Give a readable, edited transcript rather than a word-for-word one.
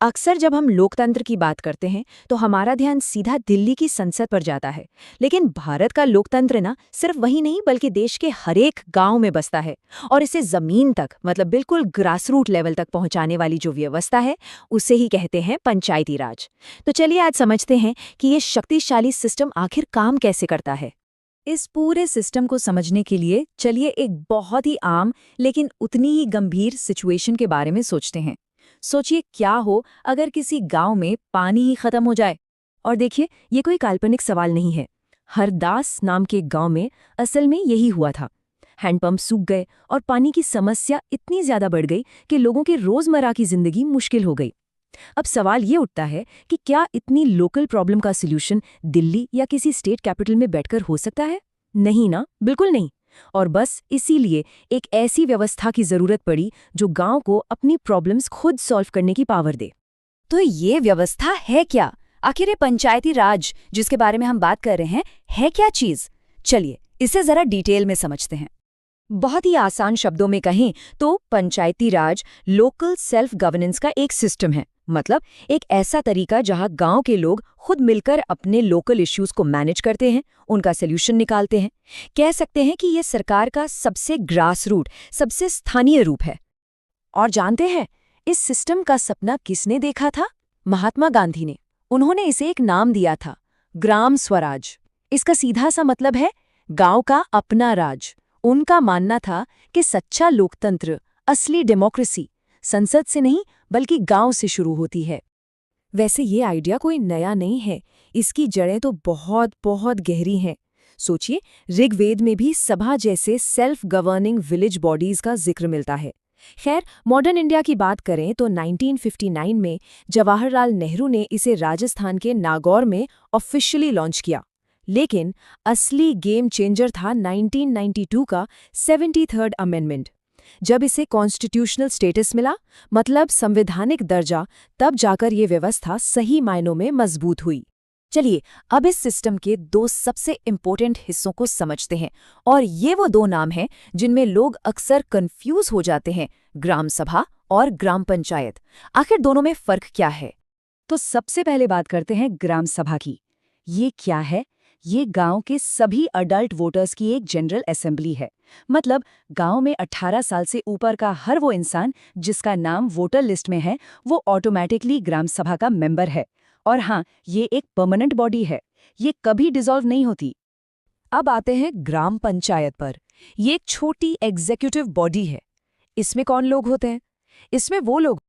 अक्सर जब हम लोकतंत्र की बात करते हैं तो हमारा ध्यान सीधा दिल्ली की संसद पर जाता है। लेकिन भारत का लोकतंत्र ना सिर्फ वही नहीं बल्कि देश के हर एक गांव में बसता है। और इसे जमीन तक मतलब बिल्कुल ग्रासरूट लेवल तक पहुंचाने वाली जो व्यवस्था है उसे ही कहते हैं पंचायती राज। तो चलिए आज समझते हैं कि ये शक्तिशाली सिस्टम आखिर काम कैसे करता है। इस पूरे सिस्टम को समझने के लिए चलिए एक बहुत ही आम लेकिन उतनी ही गंभीर सिचुएशन के बारे में सोचते हैं। सोचिए क्या हो अगर किसी गांव में पानी ही खत्म हो जाए। और देखिए ये कोई काल्पनिक सवाल नहीं है। हरदास नाम के गांव में असल में यही हुआ था। हैंडपंप सूख गए और पानी की समस्या इतनी ज्यादा बढ़ गई कि लोगों के रोजमर्रा की जिंदगी मुश्किल हो गई। अब सवाल ये उठता है कि क्या इतनी लोकल प्रॉब्लम का सॉल्यूशन दिल्ली या किसी स्टेट कैपिटल में बैठकर हो सकता है? नहीं ना, बिल्कुल नहीं। और बस इसीलिए एक ऐसी व्यवस्था की जरूरत पड़ी जो गांव को अपनी प्रॉब्लम्स खुद सॉल्व करने की पावर दे। तो ये व्यवस्था है क्या? आखिर ये पंचायती राज जिसके बारे में हम बात कर रहे हैं है क्या चीज? चलिए इसे जरा डिटेल में समझते हैं। बहुत ही आसान शब्दों में कहें तो पंचायती राज लोकल सेल्फ गवर्नेंस का एक सिस्टम है। मतलब एक ऐसा तरीका जहां गांव के लोग खुद मिलकर अपने लोकल इश्यूज को मैनेज करते हैं, उनका सॉल्यूशन निकालते हैं। कह सकते हैं कि ये सरकार का सबसे ग्रास रूट, सबसे स्थानीय रूप है। और जानते हैं इस सिस्टम का सपना किसने देखा था? महात्मा गांधी ने। उन्होंने इसे एक नाम दिया था, ग्राम स्वराज। इसका सीधा सा मतलब है गांव का अपना राज। उनका मानना था कि सच्चा लोकतंत्र, असली डेमोक्रेसी संसद से नहीं बल्कि गांव से शुरू होती है। वैसे ये आइडिया कोई नया नहीं है, इसकी जड़ें तो बहुत बहुत गहरी हैं। सोचिए ऋग्वेद में भी सभा जैसे सेल्फ गवर्निंग विलेज बॉडीज का जिक्र मिलता है। खैर मॉडर्न इंडिया की बात करें तो 1959 में जवाहरलाल नेहरू ने इसे राजस्थान के नागौर में ऑफिशियली लॉन्च किया। लेकिन असली गेम चेंजर था 1992 का 73rd अमेंडमेंट। जब इसे कॉन्स्टिट्यूशनल स्टेटस मिला, मतलब संवैधानिक दर्जा, तब जाकर ये व्यवस्था सही मायनों में मजबूत हुई। चलिए अब इस सिस्टम के दो सबसे इम्पोर्टेंट हिस्सों को समझते हैं। और ये वो दो नाम हैं जिनमें लोग अक्सर कंफ्यूज हो जाते हैं, ग्राम सभा और ग्राम पंचायत। आखिर दोनों में फर्क क्या है? तो सबसे पहले बात करते हैं ग्राम सभा की। ये क्या है? ये गांव के सभी अडल्ट वोटर्स की एक जनरल असेंबली है। मतलब गांव में 18 साल से ऊपर का हर वो इंसान जिसका नाम वोटर लिस्ट में है, वो ऑटोमेटिकली ग्राम सभा का मेंबर है। और हाँ, ये एक परमानेंट बॉडी है, ये कभी डिसॉल्व नहीं होती। अब आते हैं ग्राम पंचायत पर। ये एक छोटी एग्जीक्यूटिव बॉडी है। इसमें कौन लोग होते हैं? इसमें वो लोग